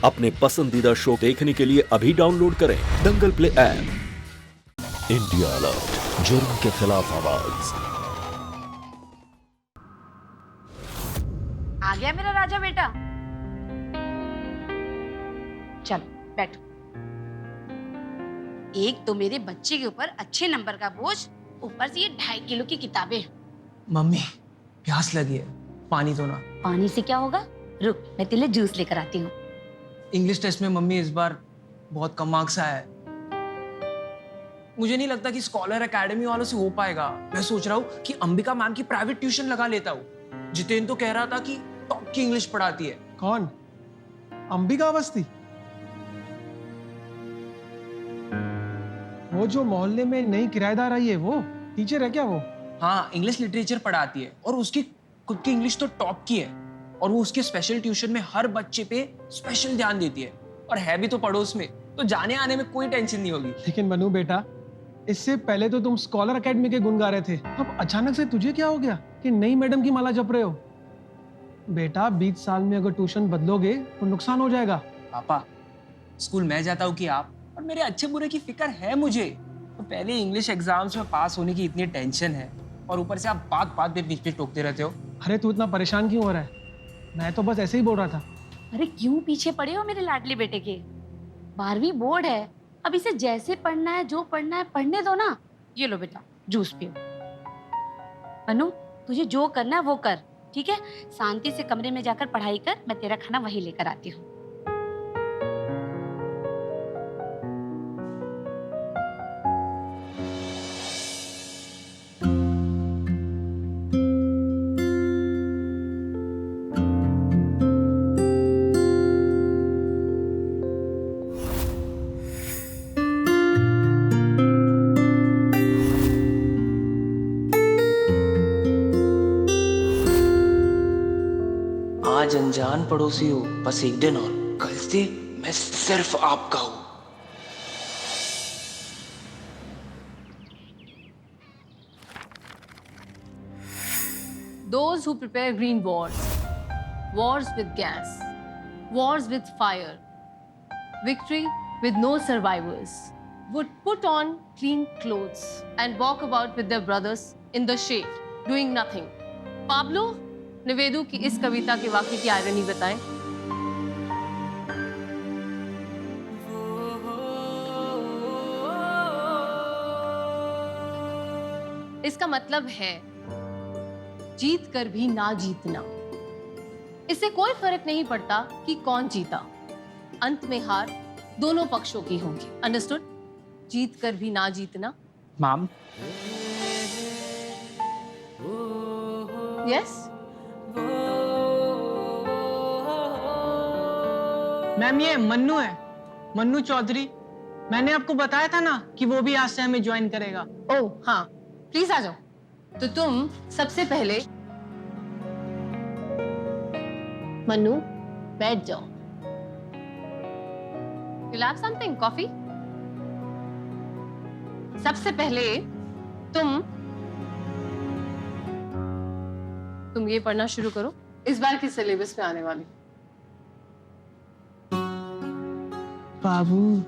अपने पसंदीदा शो देखने के लिए अभी डाउनलोड करें दंगल प्ले ऐप। इंडिया अलर्ट, जुर्म के खिलाफ आवाज। आ गया मेरा राजा बेटा। चलो बैठो। एक तो मेरे बच्चे के ऊपर अच्छे नंबर का बोझ, ऊपर से ये 2.5 किलो की किताबें। मम्मी प्यास लगी है, पानी दो ना। पानी से क्या होगा? रुक, मैं तेरे लिए जूस लेकर आती हूँ। इंग्लिश टेस्ट में मम्मी इस बार बहुत कम मार्क्स आया है। मुझे नहीं लगता कि स्कॉलर एकेडमी वालों से हो पाएगा। मैं सोच रहा हूँ कि अंबिका मैम की प्राइवेट ट्यूशन लगा लेता हूँ। जितेन तो कह रहा था कि टॉप की इंग्लिश पढ़ाती है। कौन? अंबिका अवस्थी? वो जो मोहल्ले में नई किराएदार आई है, वो टीचर है क्या वो? हाँ, इंग्लिश लिटरेचर पढ़ाती है और उसकी खुद की इंग्लिश तो टॉप की है। और वो उसके स्पेशल ट्यूशन में हर बच्चे पे स्पेशल ध्यान देती है और है भी तो पड़ोस में, तो जाने आने में कोई टेंशन नहीं होगी। लेकिन मनु बेटा, इससे पहले तो तुम स्कॉलर एकेडमी के गुण गा रहे थे। अब अचानक से तुझे क्या हो गया कि नई मैडम की माला जप रहे हो? बेटा 20 साल में अगर ट्यूशन बदलोगे तो नुकसान हो जाएगा। पापा, स्कूल मैं जाता हूँ कि आप, और मेरे अच्छे बुरे की फिक्र है मुझे। तो पहले इंग्लिश एग्जाम्स में पास होने की इतनी टेंशन है और ऊपर से आप बात बात पे बीच में टोकते रहते हो। अरे तू इतना परेशान क्यों हो रहा है? मैं तो बस ऐसे ही बोल रहा था। अरे क्यों पीछे पड़े हो मेरे लाडले बेटे के? 12वीं बोर्ड है, अब इसे जैसे पढ़ना है, जो पढ़ना है पढ़ने दो ना। ये लो बेटा, जूस पियो। अनु, तुझे जो करना है वो कर, ठीक है? शांति से कमरे में जाकर पढ़ाई कर, मैं तेरा खाना वहीं लेकर आती हूँ। आज अनजान पड़ोसी हो, बस एक दिन और, कल से मैं सिर्फ आपका हूं। Those who prepare green wars, wars with gas, wars with fire, victory with no survivors, would put on clean clothes and walk about with their brothers in the shade, doing nothing. Pablo Nevedu की इस कविता के वाक्य की irony बताएं। इसका मतलब है जीत कर भी ना जीतना। इससे कोई फर्क नहीं पड़ता कि कौन जीता, अंत में हार दोनों पक्षों की होगी। अंडरस्टूड? जीत कर भी ना जीतना। Ma'am, yes? मैम ये मन्नू है, मन्नू चौधरी। मैंने आपको बताया था ना कि वो भी आज से हमें ज्वाइन करेगा। ओह हाँ, प्लीज आ जाओ। तो तुम सबसे पहले मन्नू बैठ जाओ। You'll have something, coffee? सबसे पहले तुम ये पढ़ना शुरू करो, इस बार के सिलेबस में आने वाली। बाबू,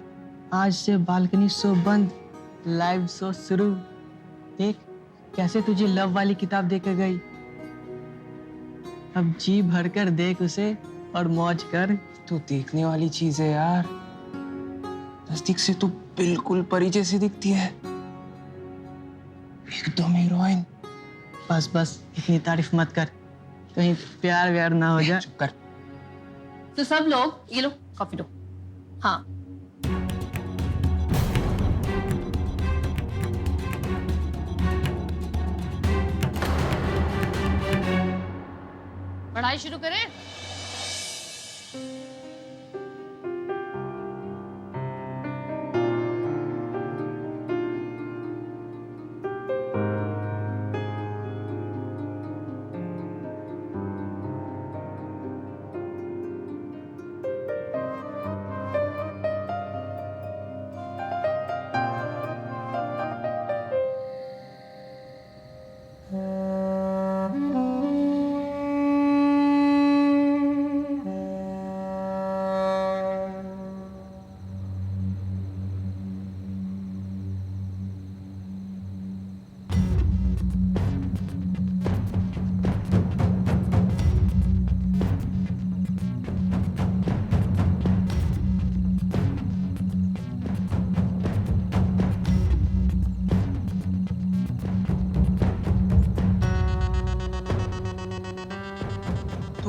आज से बालकनी शो बंद, लाइव शो शुरू। देख कैसे तुझे लव वाली किताब देकर गई। अब जी भरकर देख उसे और मौज कर। तो देखने वाली चीज है यार, नजदीक से तो बिल्कुल परी जैसी दिखती है, एकदम हीरोइन। बस बस इतनी तारीफ मत कर, कहीं प्यार व्यार ना हो जाए। चुप कर। तो सब लोग ये लो, कॉफी लो। हाँ, पढ़ाई शुरू करें।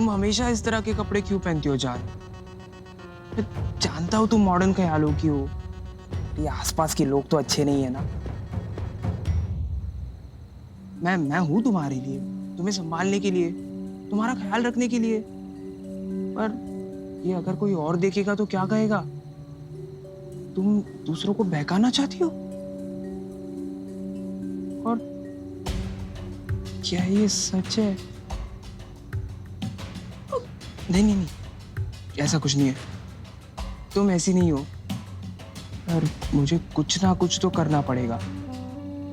तुम हमेशा इस तरह के कपड़े क्यों पहनती हो जान? मैं जानता हूँ तुम मॉडर्न ख्यालों की हो, ये आसपास के लोग तो अच्छे नहीं है ना। मैं हूँ तुम्हारे लिए, तुम्हें संभालने के लिए, तुम्हारा ख्याल रखने के लिए। पर ये अगर कोई और देखेगा तो क्या कहेगा? तुम दूसरों को बहकाना चाहती हो? और क्या ये सच है? नहीं नहीं नहीं, ऐसा कुछ नहीं है। तुम ऐसी नहीं हो। पर मुझे कुछ ना कुछ तो करना पड़ेगा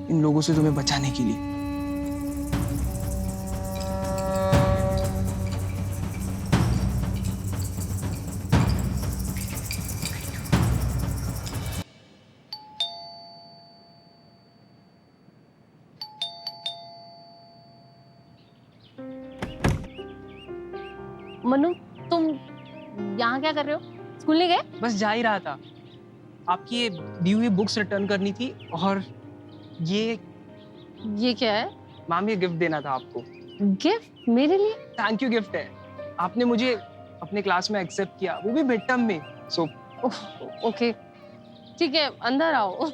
इन लोगों से तुम्हें बचाने के लिए। मनु, तुम यहाँ क्या कर रहे हो? स्कूल नहीं गए? बस जा ही रहा था। आपकी ये दी हुई बुक्स रिटर्न करनी थी और ये ये क्या है? मैम ये गिफ्ट देना था आपको। गिफ्ट मेरे लिए? थैंक यू गिफ्ट है। आपने मुझे अपने क्लास में एक्सेप्ट किया, वो भी मिड टर्म में। सो ओके, ठीक है, अंदर आओ।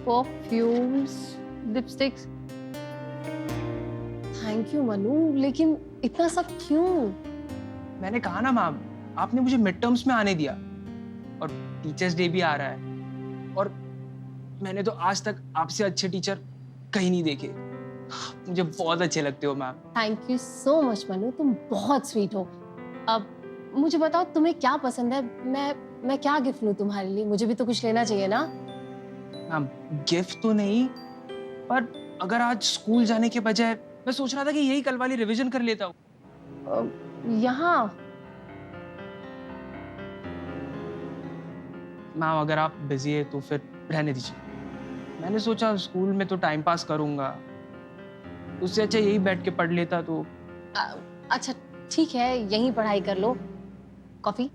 Perfumes, lipsticks. Thank you Manu, लेकिन इतना सब क्यों? मैंने कहा ना मैम, आपने मुझे मिड टर्म्स में आने दिया और टीचर्स डे भी आ रहा है और मैंने तो आज तक आपसे अच्छे टीचर कहीं नहीं देखे। मुझे बहुत अच्छे लगते हो ma'am. Thank you so much Manu, तुम बहुत स्वीट हो। अब मुझे बताओ तुम्हें क्या पसंद है? मैं क्या गिफ्ट लूं तुम्हारे लिए? मुझे भी तो कुछ लेना चाहिए ना। मैम गिफ्ट तो नहीं, पर अगर आज स्कूल जाने के बजाय मैं सोच रहा था कि यही कल वाली रिवीजन कर लेता हूँ। यहाँ मैम अगर आप बिजी है तो फिर रहने दीजिए। मैंने सोचा स्कूल में तो टाइम पास करूंगा, उससे अच्छा यही बैठ के पढ़ लेता तो। अच्छा ठीक है, यहीं पढ़ाई कर लो। कॉफी?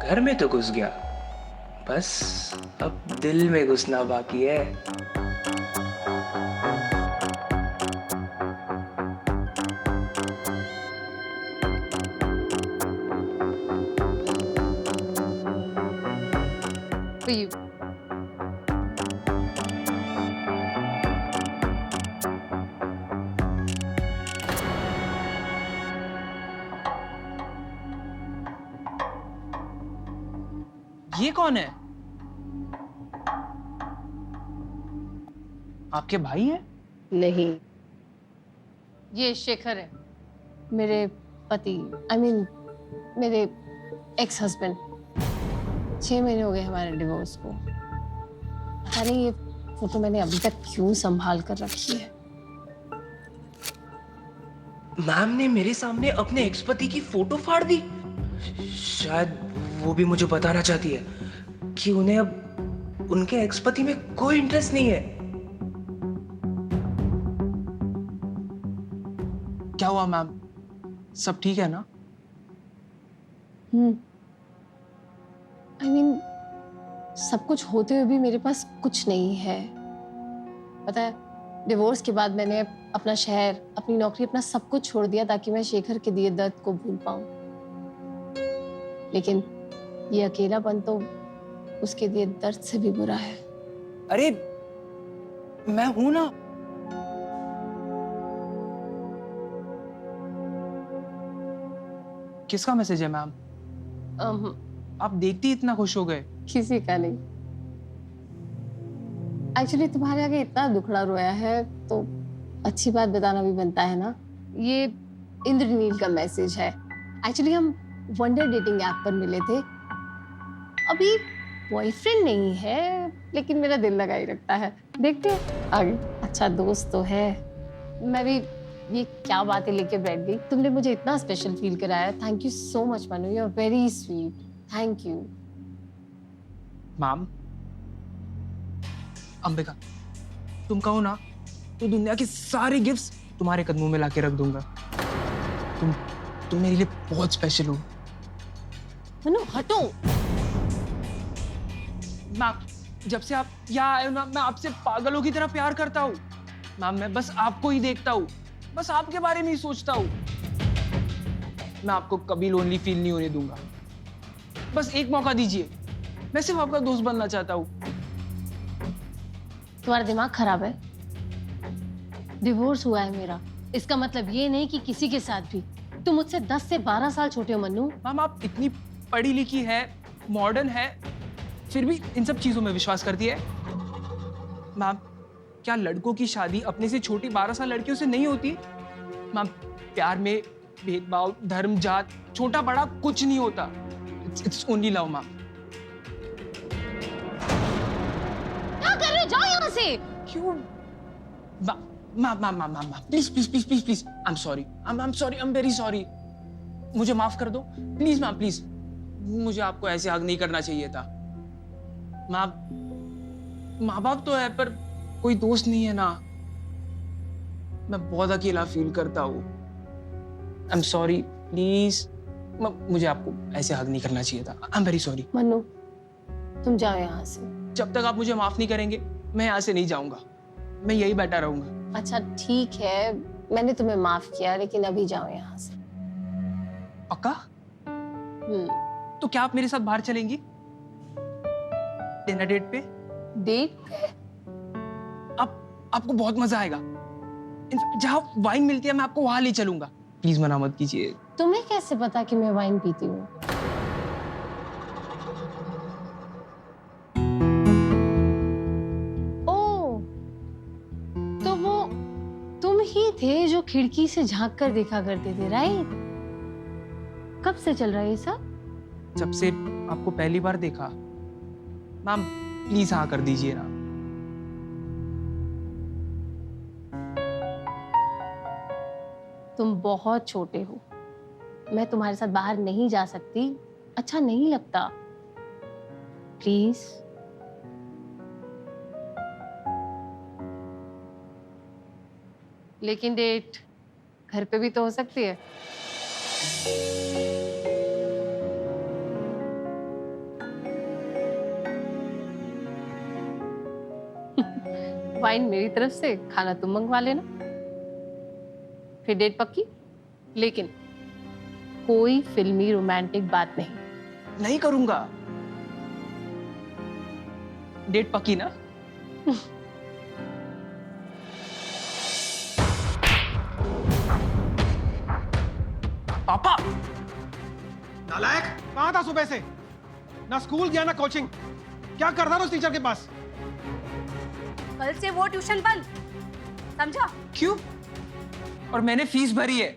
घर में तो घुस गया, बस अब दिल में घुसना बाकी है। For you. ये कौन है? आपके भाई है? नहीं, ये शेखर है, मेरे पति। I mean, मेरे एक्स हस्बैंड। 6 महीने हो गए हमारे डिवोर्स को। पता नहीं ये फोटो मैंने अभी तक क्यों संभाल कर रखी है। मैम ने मेरे सामने अपने एक्स पति की फोटो फाड़ दी। शायद वो भी मुझे बताना चाहती है कि उन्हें अब उनके एक्स पति में कोई इंटरेस्ट नहीं है। क्या हुआ मैम, सब ठीक है ना? I mean, सब कुछ होते हुए भी मेरे पास कुछ नहीं है। पता है, डिवोर्स के बाद मैंने अपना शहर, अपनी नौकरी, अपना सब कुछ छोड़ दिया ताकि मैं शेखर के दिए दर्द को भूल पाऊं। लेकिन ये अकेलापन तो उसके दिए दर्द से भी बुरा है। अरे मैं हूं ना। किसका मैसेज है मैम? आप देखती ही इतना खुश हो गए। किसी का नहीं। एक्चुअली तुम्हारे आगे इतना दुखड़ा रोया है तो अच्छी बात बताना भी बनता है ना। ये इंद्रनील का मैसेज है। एक्चुअली हम वंडर डेटिंग ऐप पर मिले थे। अभी बॉयफ्रेंड नहीं है, लेकिन मेरा दिल लगा ही रखता है। देखते हैं आगे। अच्छा दोस्त तो है। मैं भी ये क्या बातें लेके बैठ गई। तुमने मुझे इतना स्पेशल फील कराया। Thank you so much Manu, you are very sweet. Thank you. Ma'am, Ambika, तुम कहो ना तो दुनिया के सारे गिफ्ट्स तुम्हारे कदमों में लाके रख दूंगा। तुम मेरे लिए बहुत स्पेशल हो। मनु हटो। मैम, जब से आप यहाँ आए हो ना, मैं आपसे पागलों की तरह प्यार करता हूँ। मैम, मैं बस आपको ही देखता हूँ, बस आपके बारे में ही सोचता हूँ। मैं आपको कभी लोनली फील नहीं होने दूंगा। बस एक मौका दीजिए, मैं सिर्फ आपका दोस्त बनना चाहता हूँ। तुम्हारा दिमाग खराब है। डिवोर्स हुआ है मेरा, इसका मतलब ये नहीं कि किसी के साथ भी। तुम मुझसे 10 से 12 साल छोटे हो मन्नू। मैम, आप इतनी पढ़ी लिखी है, मॉडर्न है, फिर भी इन सब चीजों में विश्वास करती है। मैम, क्या लड़कों की शादी अपने से छोटी 12 साल लड़कियों से नहीं होती? मैम, प्यार में भेदभाव, धर्म, जात, छोटा बड़ा कुछ नहीं होता। It's only love. मैम, क्या कर रहे हो? जाओ यहाँ से। क्यों? Ma'am, please please please please please, I am sorry, I am sorry, I am very sorry. मुझे माफ कर दो प्लीज मैम, प्लीज। मुझे आपको ऐसे हग नहीं करना चाहिए था। मैम, माँ बाप तो है पर कोई दोस्त नहीं है ना। मैं बहुत अकेला फील करता हूँ। I am sorry, please. मुझे आपको ऐसे हग नहीं करना चाहिए था। I am very sorry. Mannu, तुम जाओ यहाँ से। जब तक आप मुझे माफ नहीं करेंगे, मैं यहाँ से नहीं जाऊंगा। मैं यही बैठा रहूंगा। अच्छा ठीक है, मैंने तुम्हें माफ किया, लेकिन अभी जाओ यहाँ से। पक्का? तो क्या आप मेरे साथ बाहर चलेंगी डिनर डेट पे? डेट? आपको बहुत मजा आएगा। जहाँ वाइन मिलती है, मैं आपको वहां ले चलूंगा। प्लीज मना मत कीजिए। तुम्हें कैसे पता कि मैं वाइन पीती हूँ? ओह, तो वो तुम ही थे जो खिड़की से झांक कर देखा करते थे, राइट? कब से चल रहा है ये सब? जब से आपको पहली बार देखा। मैम, प्लीज हाँ कर दीजिए ना। तुम बहुत छोटे हो, मैं तुम्हारे साथ बाहर नहीं जा सकती, अच्छा नहीं लगता। प्लीज। लेकिन डेट घर पे भी तो हो सकती है। वाइन मेरी तरफ से, खाना तुम मंगवा लेना, फिर डेट पक्की। लेकिन कोई फिल्मी रोमांटिक बात नहीं। नहीं करूंगा। डेट पक्की ना? पापा! नालायक, कहाँ था सुबह से? ना स्कूल गया ना कोचिंग। क्या करता था उस टीचर के पास? कल से वो ट्यूशन बंद, समझा? क्यों? और मैंने फीस भरी है।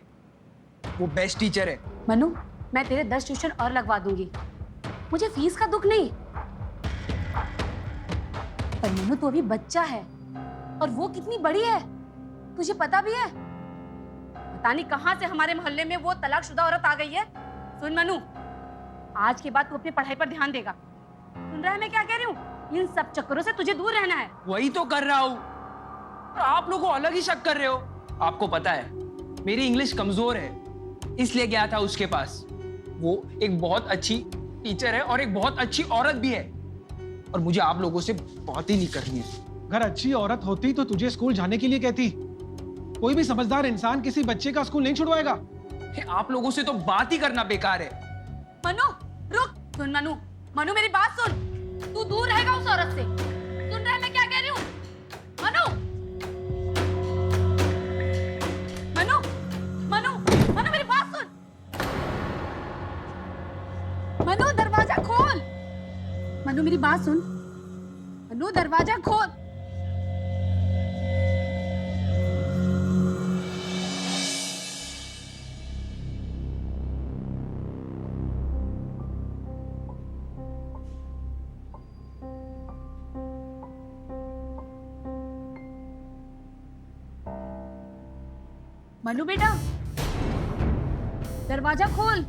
वो बेस्ट टीचर है। मनु, मैं तेरे 10 ट्यूशन और लगवा दूंगी, मुझे फीस का दुख नहीं। पर मनु, तू अभी बच्चा है और वो कितनी बड़ी है, तुझे पता भी है? पता नहीं कहां से हमारे मोहल्ले में वो तलाकशुदा औरत आ गई है। सुन मनु, आज के बाद तू अपनी पढ़ाई पर ध्यान देगा। सुन रहा है मैं क्या कह रही हूँ? इन सब चक्करों से तुझे दूर रहना है। वही तो कर रहा हूँ। आप लोगों अलग ही शक कर रहे हो। आपको पता है मेरी इंग्लिश कमजोर है, इसलिए गया था उसके पास। वो एक बहुत अच्छी टीचर है और एक बहुत अच्छी औरत भी है, और मुझे आप लोगों से बात ही नहीं करनी है। अगर अच्छी औरत होती तो तुझे स्कूल जाने के लिए कहती। कोई भी समझदार इंसान किसी बच्चे का स्कूल नहीं छुड़वाएगा। आप लोगों से तो बात ही करना बेकार है। मनु, रुक। सुन मनु, मनु मेरी बात सुन। तू दूर रहेगा उस औरत से। सुन रहा है मैं क्या कह रही हूँ? मनु, मनु, मनु, मनु मेरी बात सुन। मनु, दरवाजा खोल। मनु मेरी बात सुन। मनु, दरवाजा खोल। मनु बेटा, दरवाजा खोल।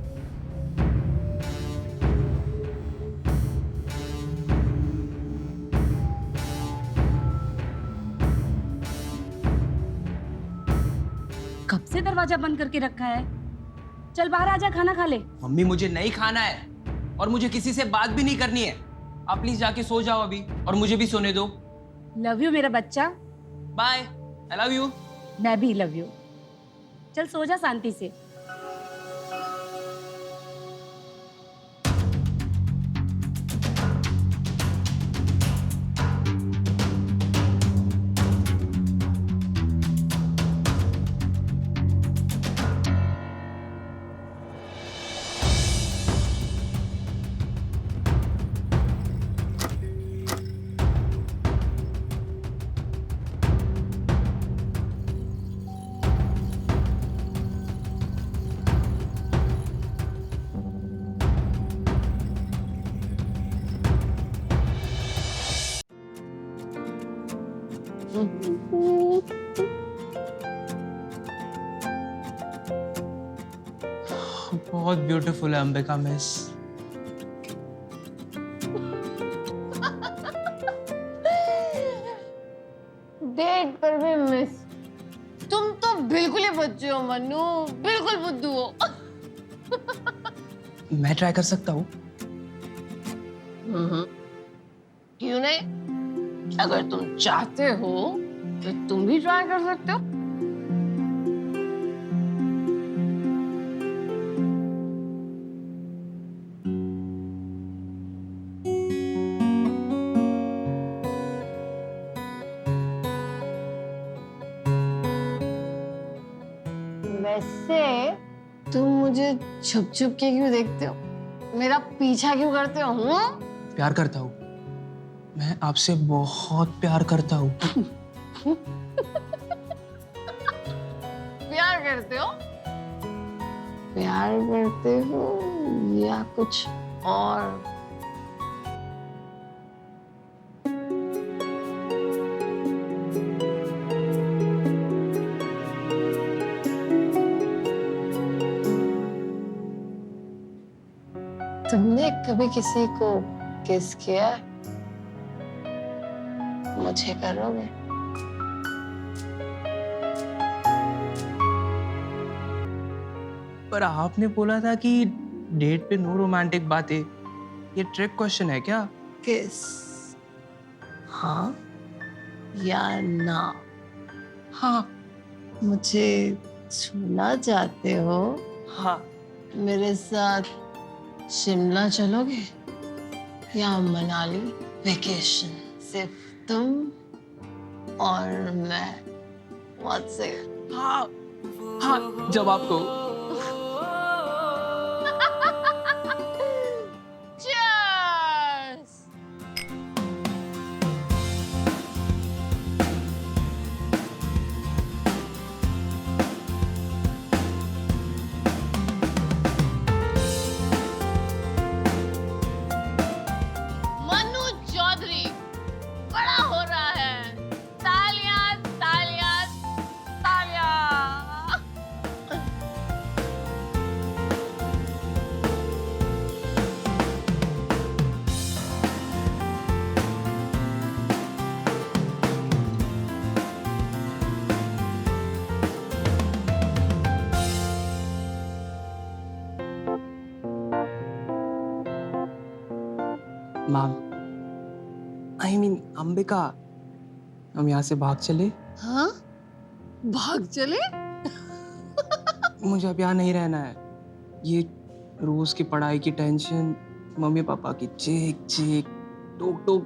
कब से दरवाजा बंद करके रखा है? चल बाहर आजा, खाना खा ले। मम्मी मुझे नहीं खाना है और मुझे किसी से बात भी नहीं करनी है। आप प्लीज जाके सो जाओ अभी और मुझे भी सोने दो। लव यू मेरा बच्चा। Bye, I love you. मैं भी लव यू। चल सो जा शांति से। बहुत ब्यूटीफुल है अंबिका मिस। डेट पर भी मिस। तुम तो बिल्कुल ही बच्चे हो मन्नू, बिल्कुल बुद्धू हो। मैं ट्राई कर सकता हूँ। क्यों नहीं? अगर तुम चाहते हो तो तुम भी ट्राई कर सकते हो। वैसे तुम मुझे छुप छुप के क्यों देखते हो? मेरा पीछा क्यों करते हो? प्यार करता हूँ, मैं आपसे बहुत प्यार करता हूँ। प्यार करते हो? प्यार करते हो या कुछ और? तुमने कभी किसी को किस किया? मुझे करोगे? पर आपने बोला था कि डेट पे नो रोमांटिक बातें। ये ट्रिक क्वेश्चन है क्या? किस? हाँ या ना? हाँ। मुझे छूना चाहते हो? हाँ। मेरे साथ शिमला चलोगे या मनाली वेकेशन? सिर्फ तुम और मैं। What's it? हाँ। हाँ, जब आपको। Cheers! मनु चौधरी बड़ा हो रहा है। तालियां तालियां तालियां। मैम, आई मीन अंबिका, हम यहाँ से भाग चले। हाँ? भाग चले? मुझे अब यहाँ नहीं रहना है। ये रोज की पढ़ाई की टेंशन, मम्मी पापा की चीख चीख, टोक टोक।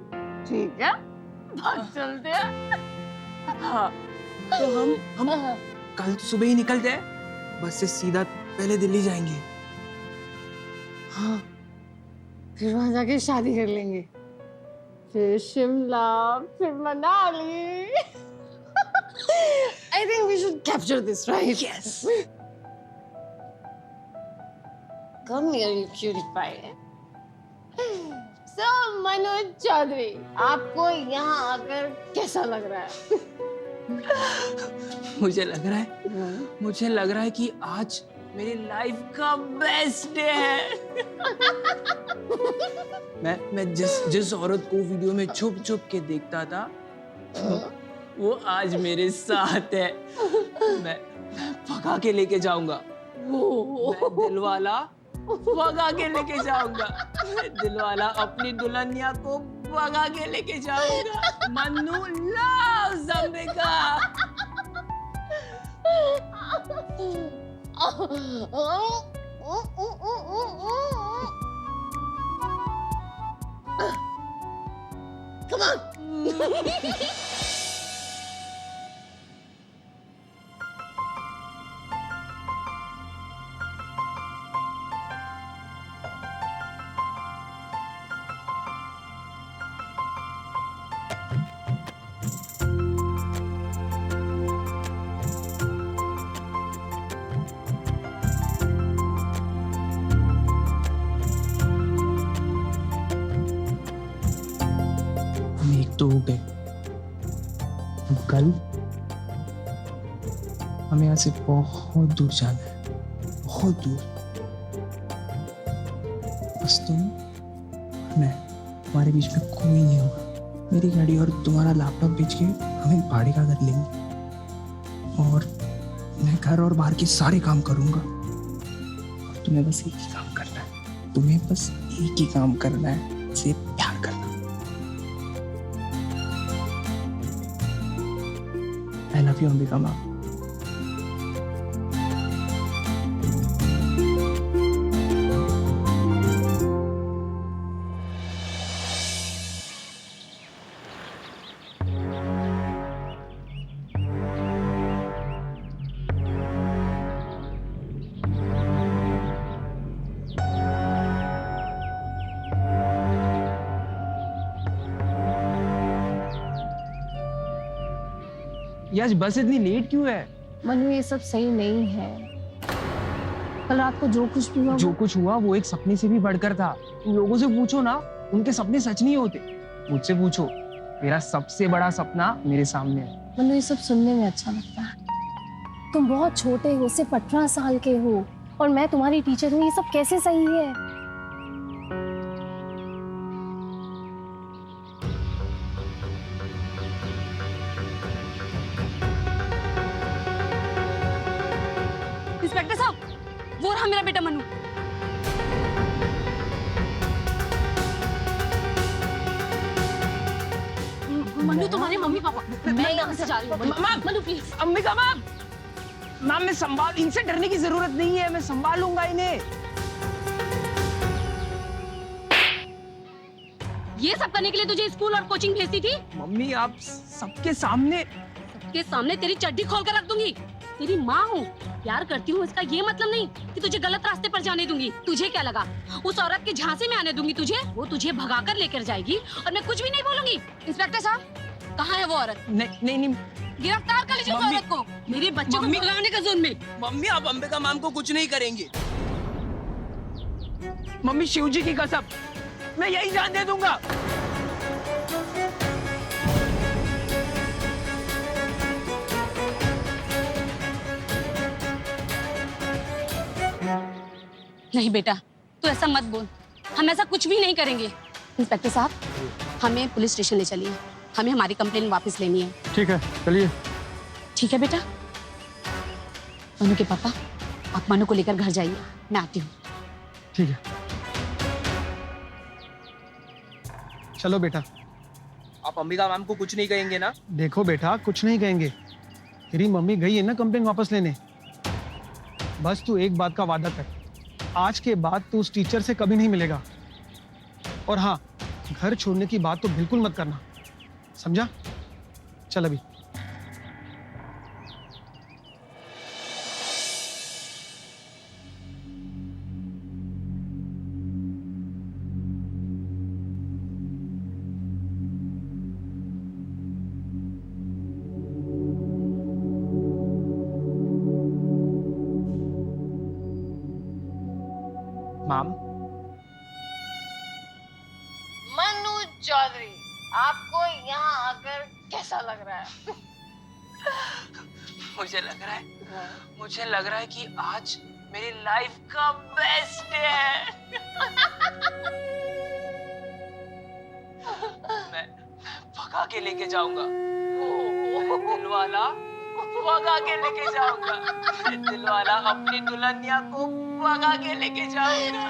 ठीक है, भाग चलते हैं। हाँ, तो हम कल सुबह ही निकलते हैं। बस से सीधा पहले दिल्ली जाएंगे। हाँ, फिर वहां जाके शादी कर लेंगे, फिर शिमला, फिर Manali. I think we should capture this, right? Yes. Come here, you cutie pie. So, Manoj Chaudhary, आपको यहाँ आकर कैसा लग रहा है? मुझे लग रहा है कि आज मेरी लाइफ का बेस्ट डे है। मैं जिस औरत को वीडियो में छुप छुप के देखता था, वो आज मेरे साथ है। मैं भगा के लेके जाऊंगा। मैं दिलवाला भगा के लेके जाऊंगा। मैं दिलवाला अपनी दुल्हनिया को भगा के लेके जाऊंगा। Mannu loves Ambika. Come on. हम एक तो हो गए, अब कल हमें यहाँ से बहुत दूर जाना है, बहुत दूर। बस तुम और मैं, हमारे बीच में कोई नहीं होगा। मेरी गाड़ी और तुम्हारा लैपटॉप बेच के हम एक भाड़े का घर लेंगे और मैं घर और बाहर के सारे काम करूंगा और तुम्हें बस एक ही काम करना है। तुम्हें बस एक ही काम करना है, से प्यार करना। I love you, अंबिका माँ। ये आज बस इतनी लेट क्यों है? मनु, ये सब सही नहीं है। कल रात को जो कुछ भी हुआ जो कुछ हुआ वो एक सपने से भी बढ़कर था। तुम लोगों से पूछो ना, उनके सपने सच नहीं होते। मुझसे पूछो, मेरा सबसे बड़ा सपना मेरे सामने है। मनु, ये सब सुनने में अच्छा लगता है। तुम बहुत छोटे हो, सिर्फ 18 साल के हो और मैं तुम्हारी टीचर हूँ। ये सब कैसे सही है? इंस्पेक्टर साहब, वो रहा मेरा बेटा मनु। मनु तुम्हारे मम्मी पापा। मैं यहाँ से जा रही हूँ। Manu please. Ambika ma'am, ma'am मैं संभाल, इनसे डरने की जरूरत नहीं है, मैं संभालूंगा इन्हें। ये सब करने के लिए तुझे स्कूल और कोचिंग भेजती थी? मम्मी आप सबके सामने। के सामने तेरी चड्डी खोल कर रख दूंगी। तेरी माँ हूँ, प्यार करती हूँ, इसका ये मतलब नहीं कि तुझे गलत रास्ते पर जाने दूंगी। तुझे क्या लगा उस औरत के झांसे में आने दूंगी तुझे? वो तुझे भगाकर लेकर जाएगी और मैं कुछ भी नहीं बोलूंगी। इंस्पेक्टर साहब, कहाँ है वो औरत? नहीं गिरफ्तार कर लीजिए उस मम्मी, औरत को। मेरे बच्चों को मम्मी, भगाने का जुर्म में। मम्मी आप अंबिका मैम को कुछ नहीं करेंगे। मम्मी शिव जी की कसम, मैं यही जान दे दूंगा। नहीं बेटा, तू ऐसा मत बोल। हम ऐसा कुछ भी नहीं करेंगे। इंस्पेक्टर साहब, हमें पुलिस स्टेशन ले चलिए। हमें हमारी कंप्लेन वापस लेनी है। ठीक है, चलिए। ठीक है बेटा। मनु के पापा, आप मनु को लेकर घर जाइए, मैं आती हूँ। ठीक है, चलो बेटा। आप अंबिका मैम को कुछ नहीं कहेंगे ना? देखो बेटा, कुछ नहीं कहेंगे। तेरी मम्मी गई है ना कंप्लेन वापस लेने। बस तू एक बात का वादा कर, आज के बाद तू उस टीचर से कभी नहीं मिलेगा। और हाँ, घर छोड़ने की बात तो बिल्कुल मत करना, समझा? चल अभी। मैम, मनु चौधरी, आपको यहाँ आकर कैसा लग रहा है? मुझे लग रहा है कि आज मेरी लाइफ का बेस्ट डे है। मैं भगा के लेके जाऊंगा। दिलवाला भगा के लेके जाऊंगा। दिलवाला अपनी दुल्हनिया को भगा के लेके जाऊंगा।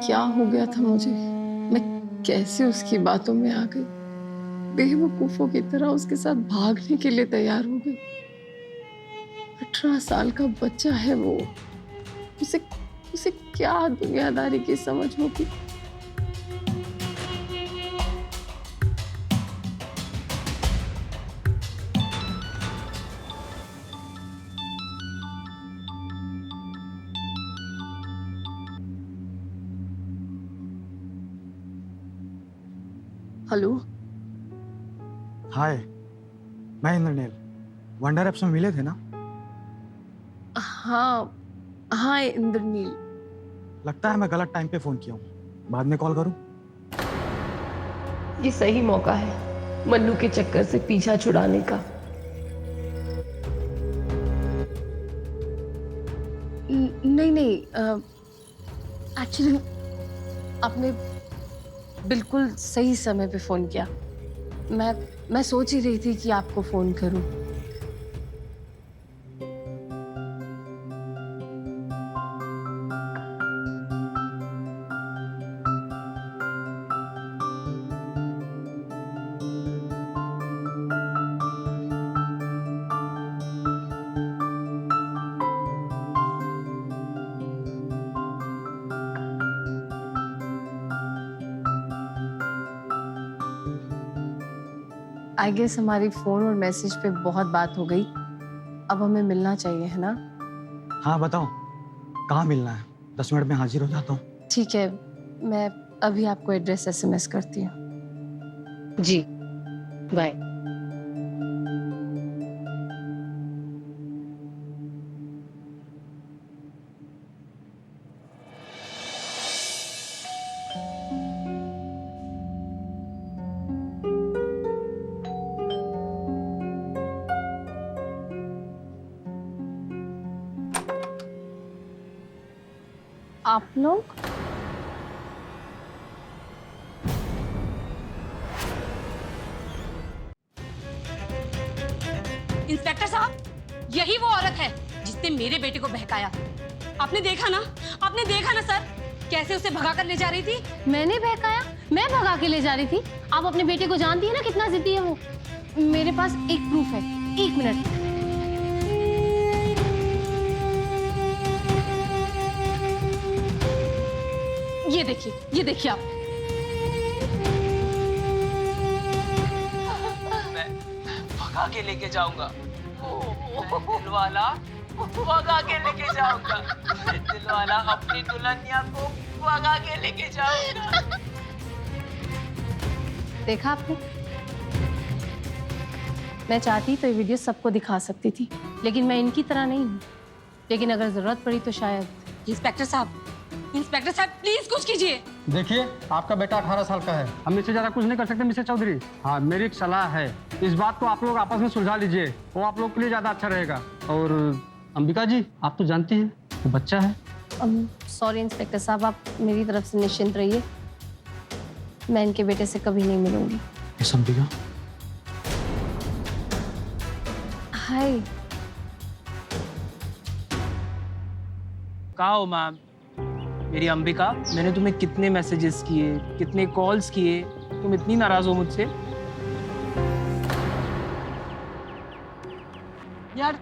क्या हो गया था मुझे? मैं कैसे उसकी बातों में आ गई? बेवकूफों की तरह उसके साथ भागने के लिए तैयार हो गई। 18 साल का बच्चा है वो। उसे उसे क्या दुनियादारी की समझ होगी? हेलो, हाय, मैं इंद्रनील। वंडर एप्स में मिले थे ना? हाँ हाँ इंद्रनील। लगता है मैं गलत टाइम पे फोन किया हूँ। बाद में कॉल करूँ? ये सही मौका है मन्नू के चक्कर से पीछा छुड़ाने का। नहीं नहीं, एक्चुअली आपने बिल्कुल सही समय पे फोन किया। मैं सोच ही रही थी कि आपको फोन करूं। आई गेस हमारी फोन और मैसेज पे बहुत बात हो गई। अब हमें मिलना चाहिए, है ना? हाँ बताओ, कहाँ मिलना है? 10 मिनट में हाजिर हो जाता हूँ। ठीक है, मैं अभी आपको एड्रेस SMS करती हूँ। जी, बाय। आप लोग? इंस्पेक्टर साहब, यही वो औरत है जिसने मेरे बेटे को बहकाया। आपने देखा ना सर, कैसे उसे भगा कर ले जा रही थी। मैंने बहकाया? मैं भगा के ले जा रही थी? आप अपने बेटे को जानती है ना कितना जिद्दी है वो। मेरे पास एक प्रूफ है, 1 मिनट। ये देखिए आप। मैं भगा के लेके जाऊंगा। दिलवाला भगा के लेके जाऊंगा। दिलवाला अपनी दुल्हनिया को भगा के लेके जाऊंगा। देखा आपने? मैं चाहती तो ये वीडियो सबको दिखा सकती थी, लेकिन मैं इनकी तरह नहीं हूँ। लेकिन अगर जरूरत पड़ी तो शायद। इंस्पेक्टर साहब प्लीज कुछ कीजिए। देखिए, आपका बेटा 18 साल का है। हम इससे ज्यादा कुछ नहीं कर सकते मिसेस चौधरी। हाँ, मेरी एक सलाह है, इस बात को आप लोग आपस में सुलझा लीजिए, वो आप लोग के लिए ज्यादा अच्छा रहेगा। और अंबिका जी, आप तो जानती हैं वो बच्चा है। सॉरी इंस्पेक्टर साहब, आप मेरी तरफ से निश्चिंत रहिए। मैं इनके बेटे से कभी नहीं मिलूंगी। इस अंबिका, हाय। कहाँ हो मैम? मेरी अंबिका, मैंने तुम्हें कितने मैसेजेस किए, कितने कॉल्स किए, तुम इतनी नाराज हो मुझसे? यार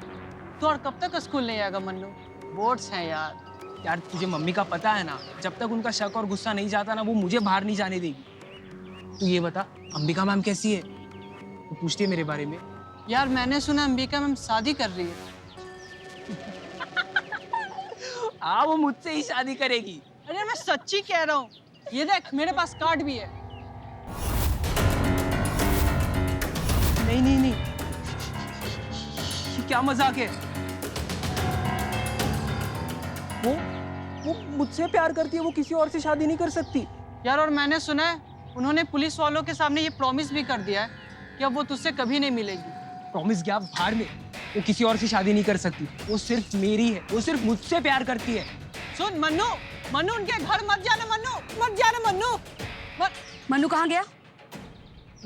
तू और कब तक स्कूल नहीं आएगा मन्नू? बोर्ड्स हैं यार। यार तुझे मम्मी का पता है ना, जब तक उनका शक और गुस्सा नहीं जाता ना, वो मुझे बाहर नहीं जाने देगी। तू ये बता, अंबिका मैम कैसी है? वो पूछती है मेरे बारे में। यार मैंने सुना अंबिका मैम शादी कर रही है। हाँ, वो मुझसे ही शादी करेगी। अरे मैं सच्ची कह रहा हूँ, ये देख मेरे पास कार्ड भी है। नहीं नहीं नहीं, ये क्या मजाक है? वो मुझसे प्यार करती है, वो किसी और से शादी नहीं कर सकती। यार और मैंने सुना है उन्होंने पुलिस वालों के सामने ये प्रॉमिस भी कर दिया है कि अब वो तुझसे कभी नहीं मिलेगी। प्रॉमिस गया बाहर में, वो किसी और से शादी नहीं कर सकती, वो सिर्फ मेरी है, वो सिर्फ मुझसे प्यार करती है। सुन मन्नू, मन्नू उनके घर मत जाना, मन्नू मत जाना, मन्नू मन्नू कहाँ गया?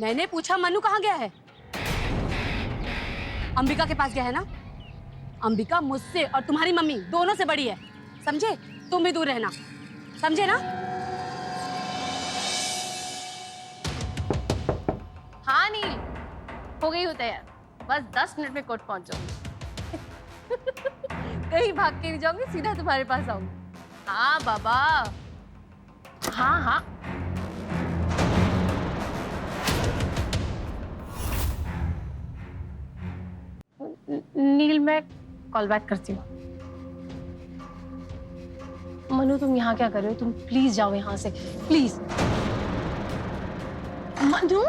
मैंने पूछा मन्नू कहाँ गया है? अंबिका के पास गया है ना? अंबिका मुझसे और तुम्हारी मम्मी दोनों से बड़ी है, समझे? तुम भी दूर रहना, समझे ना? हाँ नील, हो गई हो तैयार, बस 10 मिनट में कोर्ट पहुंच जाऊंगी। कहीं भाग के नहीं जाऊंगी, सीधा तुम्हारे पास आऊंगी। हाँ बाबा, हाँ हाँ। नील मैं कॉल बैक करती हूँ। मनु तुम यहाँ क्या कर रहे हो? तुम प्लीज जाओ यहाँ से, प्लीज। मनु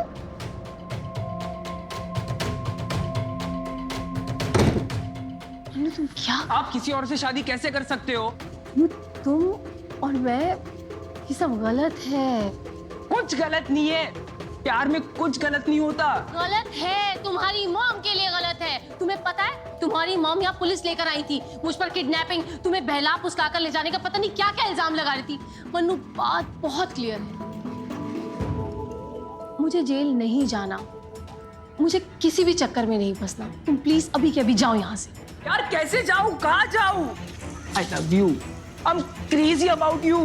मनु तुम क्या? आप किसी और से शादी कैसे कर सकते हो? तुम और मैं, ये सब गलत है। कुछ गलत नहीं है, प्यार में कुछ गलत नहीं होता। गलत है, तुम्हारी मॉम के लिए गलत है। तुम्हें पता है तुम्हारी मॉम यहाँ पुलिस लेकर आई थी, मुझ पर किडनैपिंग, तुम्हें बहला फुसला कर ले जाने का पता नहीं क्या क्या इल्जाम लगा रही थी। मन्नू बात बहुत क्लियर है, मुझे जेल नहीं जाना, मुझे किसी भी चक्कर में नहीं फंसना। तुम प्लीज अभी के अभी जाओ यहाँ से। यार कैसे जाऊं, कहाँ जाऊं? I love you, I'm crazy about you।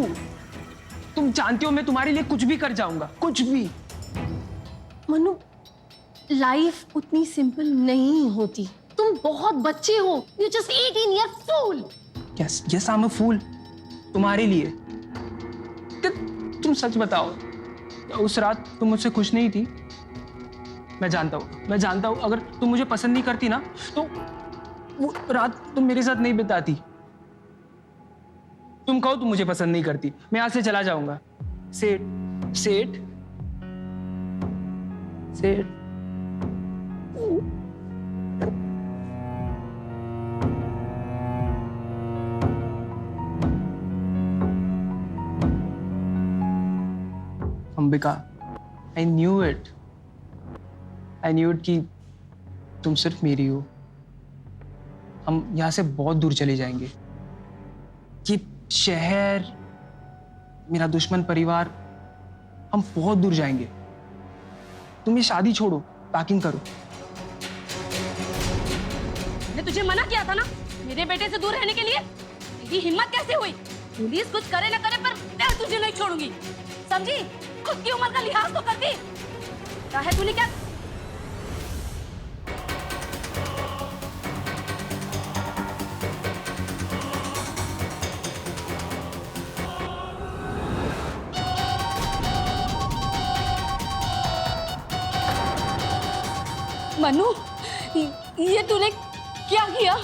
तुम जानती हो मैं तुम्हारे लिए कुछ भी कर जाऊंगा, कुछ भी। मनु, लाइफ उतनी सिंपल नहीं होती। तुम बहुत बच्चे हो। You're just 18 year fool। Yes, yes, I'm a fool। तुम्हारे लिए। तुम सच बताओ, उस रात तुम मुझसे खुश नहीं थी? मैं जानता हूँ, अगर तुम मुझे पसंद नहीं करती ना, तो वो रात तुम मेरे साथ नहीं बिताती। तुम कहो तुम मुझे पसंद नहीं करती, मैं यहाँ से चला जाऊंगा। सेठ, सेठ, सेठ। अंबिका, I knew it कि तुम सिर्फ मेरी हो। हम यहाँ से बहुत दूर चले जाएंगे। ये शहर, मेरा दुश्मन परिवार, हम बहुत दूर जाएंगे। तुम ये शादी छोड़ो, पैकिंग करो। मैंने तुझे मना किया था ना मेरे बेटे से दूर रहने के लिए। तेरी हिम्मत कैसे हुई? पुलिस कुछ करे ना करे, पर मैं तुझे नहीं छोड़ूंगी, समझी? खुद की उम्र का लिहाज तो करती। क्या है तूने क्या? मनु, ये तूने क्या किया?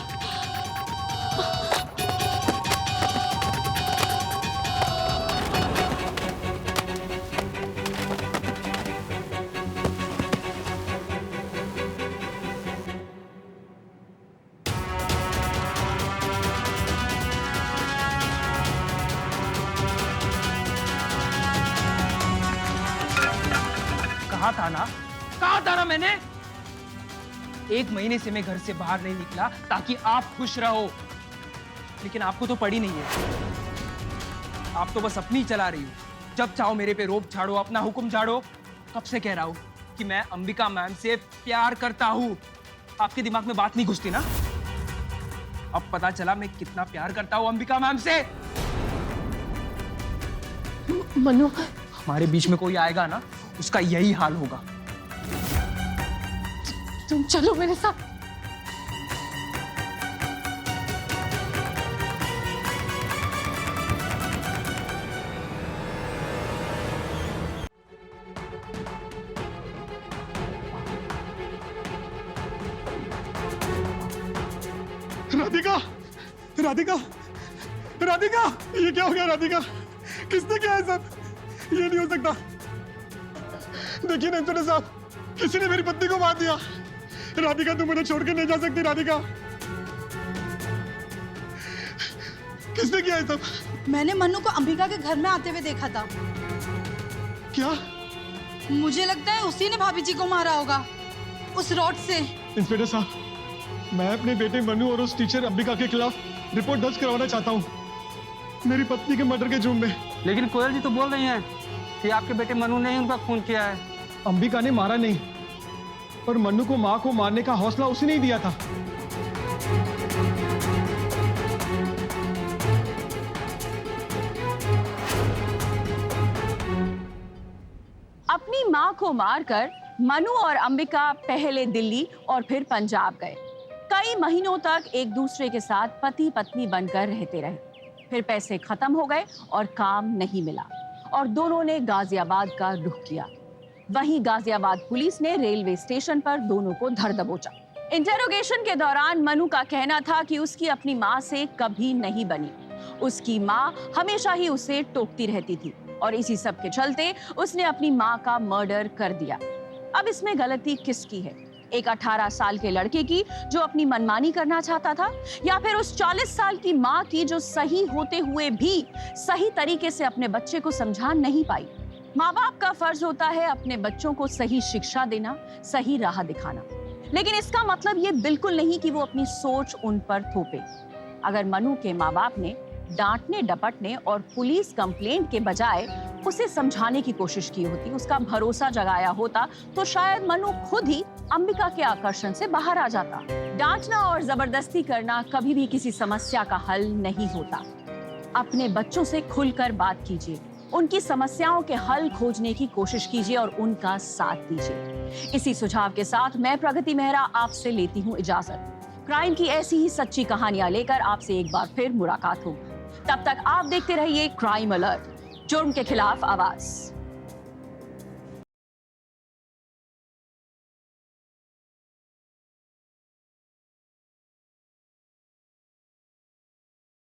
कहा था ना मैंने? 1 महीने से मैं घर से बाहर नहीं निकला ताकि आप खुश रहो, लेकिन आपको तो पड़ी नहीं है। आप तो बस अपनी चला रही हो। जब चाहो मेरे पे रोब झाड़ो, अपना हुक्म झाड़ो। कब से कह रहा हूं कि मैं अंबिका मैम से प्यार करता हूं। आपके दिमाग में बात नहीं घुसती ना? अब पता चला मैं कितना प्यार करता हूं अंबिका मैम से। मनु, हमारे बीच में कोई आएगा ना, उसका यही हाल होगा। तुम चलो मेरे साथ। राधिका, राधिका, राधिका, ये क्या हो गया? राधिका, किसने किया है सब? ये नहीं हो सकता। देखिए ना इंस्पेक्टर साहब, किसी ने मेरी पत्नी को मार दिया। राधिका, तुम मुझे छोड़ के नहीं जा सकती। राधिका, किसने किया है सब? मैंने मन्नू को अंबिका के घर में आते हुए देखा था। क्या? मुझे लगता है उसी ने भाभी जी को मारा होगा, उस रॉड से। इंस्पेक्टर साहब, मैं अपने बेटे मनु और उस टीचर अंबिका के खिलाफ रिपोर्ट दर्ज करवाना चाहता हूँ, मेरी पत्नी के मर्डर के जुर्म में। लेकिन कोयल जी तो बोल रही हैं कि आपके बेटे मनु ने ही उनका खून किया है। अंबिका ने मारा नहीं, पर मनु को माँ को मारने का हौसला उसी ने ही दिया था। अपनी मां को मारकर मनु और अंबिका पहले दिल्ली और फिर पंजाब गए। कई महीनों तक एक दूसरे के साथ पति पत्नी बनकर रहते रहे। फिर पैसे खत्म हो गए और काम नहीं मिला और दोनों ने गाजियाबाद का रुख किया। वहीं गाजियाबाद पुलिस ने रेलवे स्टेशन पर दोनों को धर दबोचा। इंटेरोगेशन के दौरान मनु का कहना था कि उसकी अपनी मां से कभी नहीं बनी। उसकी मां हमेशा ही उसे टोकती रहती थी और इसी सब के चलते उसने अपनी मां का मर्डर कर दिया। अब इसमें गलती किसकी है? एक 18 साल के लड़के की जो अपनी मनमानी करना चाहता था, या फिर उस 40 साल की मां की जो सही होते हुए भी सही तरीके से अपने बच्चे को समझा नहीं पाई? माँ बाप का फर्ज होता है अपने बच्चों को सही शिक्षा देना, सही राह दिखाना, लेकिन इसका मतलब ये बिल्कुल नहीं कि वो अपनी सोच उन पर थोपे। अगर मनु के माँ बाप ने डांटने डपटने और पुलिस कंप्लेंट के बजाय उसे समझाने की कोशिश की होती, उसका भरोसा जगाया होता, तो शायद मनु खुद ही अंबिका के आकर्षण से बाहर आ जाता। डांटना और जबरदस्ती करना कभी भी किसी समस्या का हल नहीं होता। अपने बच्चों से खुलकर बात कीजिए, उनकी समस्याओं के हल खोजने की कोशिश कीजिए और उनका साथ दीजिए। इसी सुझाव के साथ मैं प्रगति मेहरा आपसे लेती हूँ इजाजत। क्राइम की ऐसी ही सच्ची कहानियां लेकर आपसे एक बार फिर मुलाकात होगी। तब तक आप देखते रहिए क्राइम अलर्ट, जुर्म के खिलाफ आवाज।